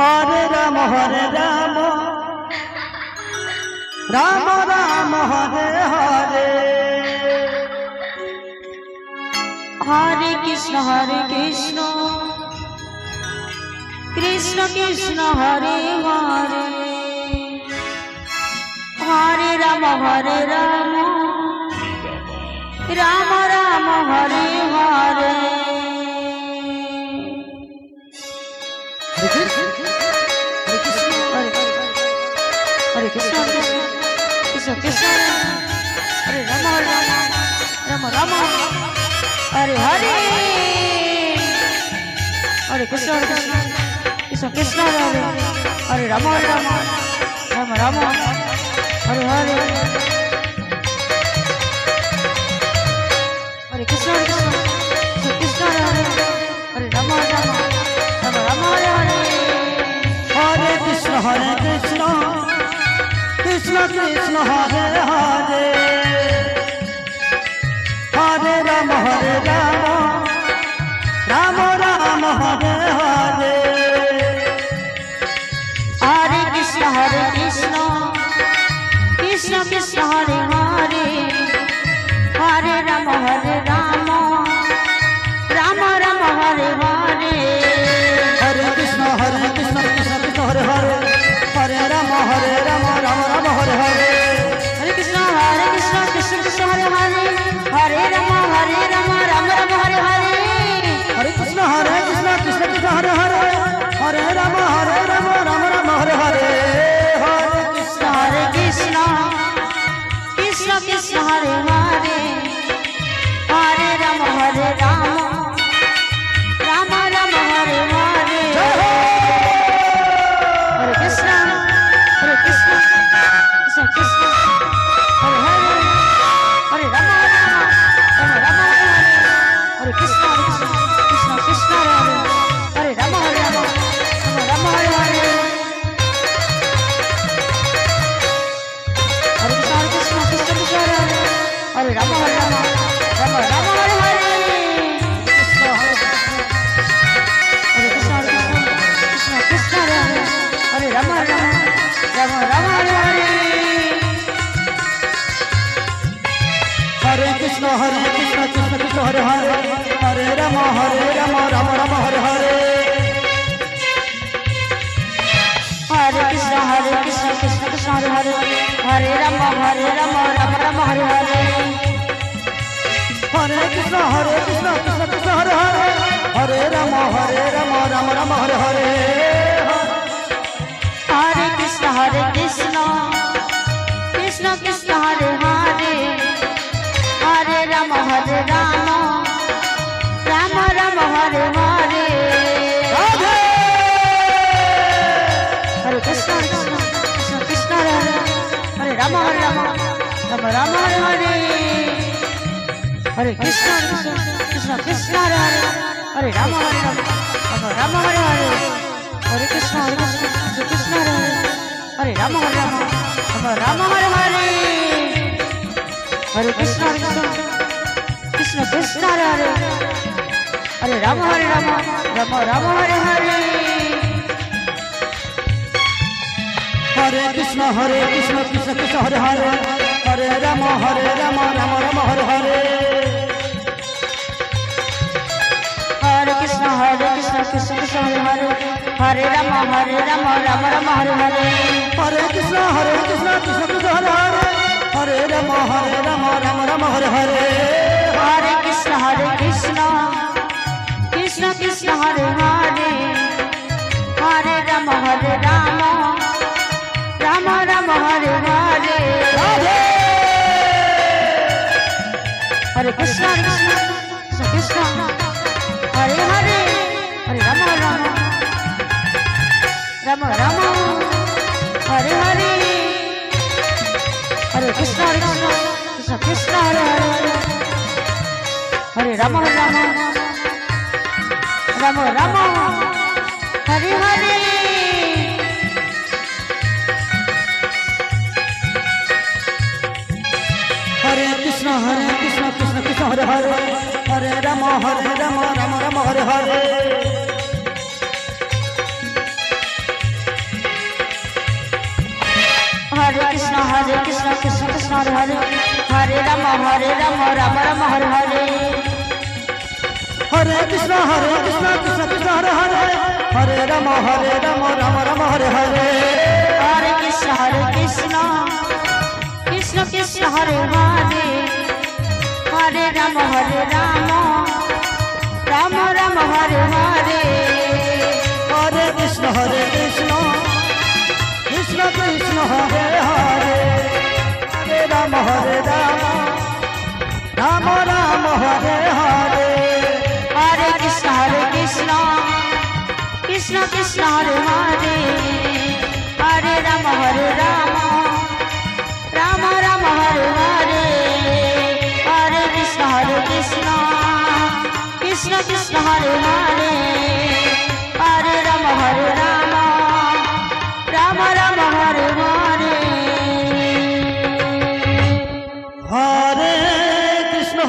Hare Ram Ram Ram Hare Hare Hare Krishna Krishna Krishna Hare Hare Hare Ram Ram Ram Hare Hare Hare Krishna Krishna Krishna Hare Ram Ram Ram Hare Hare Hare Krishna Krishna Krishna Hare Ram Ram Ram Hare Hare Hare Krishna Krishna Hare Ram Ram Hare Hare Hare Krishna Krishna Krishna Hare Hare Hare Ram Ram Ram Hare Hare Hare Krishna Krishna Krishna Hare Hare Hare Ram Ram Ram Hare Hare Hare Krishna Krishna Krishna Hare Hare Hare Ram Ram Ram Hare Hare Hare Krishna Krishna Krishna Hare Hare Hare Ram Ram Ram Hare Hare Hare Krishna Krishna Krishna Hare Hare Hare Ram Ram Ram Hare Hare Hare Krishna Krishna Krishna Hare Hare Hare Ram Ram Ram Hare Hare Hare Krishna Krishna Krishna Hare Hare Hare Ram Ram Hare Hare Hare Krishna Krishna Krishna Hare Ram Ram Hare Hare Hare Krishna Krishna Krishna Hare Ram Ram Hare Hare Hare Krishna Krishna Krishna Hare Ram Ram Hare Hare Hare Krishna Krishna Krishna Hare Hare Hare Ram Ram Ram Hare Hare Hare Krishna Krishna Krishna Hare Hare Hare Ram Ram Ram Hare Hare Hare Krishna Krishna Krishna Hare Hare Hare Ram Ram Ram Hare Hare Hare Krishna Krishna Krishna Hare Hare Hare Ram Ram Ram Hare Hare Hare Krishna Krishna Krishna Hare Ram Ram Hare Hare Hare Krishna Krishna Krishna Hare Ram Ram Hare Hare Hare Krishna Krishna Hare Ram Ram Hare Hare Hare Krishna Krishna Krishna Hare Ram Ram Hare Hare Hare Krishna Krishna Krishna Hare Hare Hare Ram Ram Ram Hare Hare Hare Krishna Krishna Krishna Hare Hare Hare Ram Ram Hare Hare Hare Krishna Krishna Krishna Hare Hare Hare Ram Ram Hare Hare Hare Krishna Krishna Krishna Hare Hare Hare Ram Ram Hare Hare Hare Krishna Krishna Krishna Hare Hare Hare Ram Ram Hare Hare Hare Krishna Krishna Krishna Hare Ram Ram Hare Hare Hare Krishna Krishna Krishna Hare Hare Hare Ram Ram Ram Hare Hare Hare Krishna Krishna Krishna Hare Hare Hare Rama Rama Rama Hare Hare Hare Krishna Krishna Krishna Hare Hare Hare Rama Rama Rama Hare Hare Hare Krishna Krishna Krishna Hare Hare Hare Rama Rama Rama Hare Hare Hare Krishna Krishna Krishna Hare Hare Hare Rama Rama Rama Hare Hare Hare Krishna Krishna Krishna Hare Hare Hare Rama Rama Rama Hare Hare Hare Krishna Krishna Krishna Hare Hare Hare Rama Rama Rama Hare Hare Hare Krishna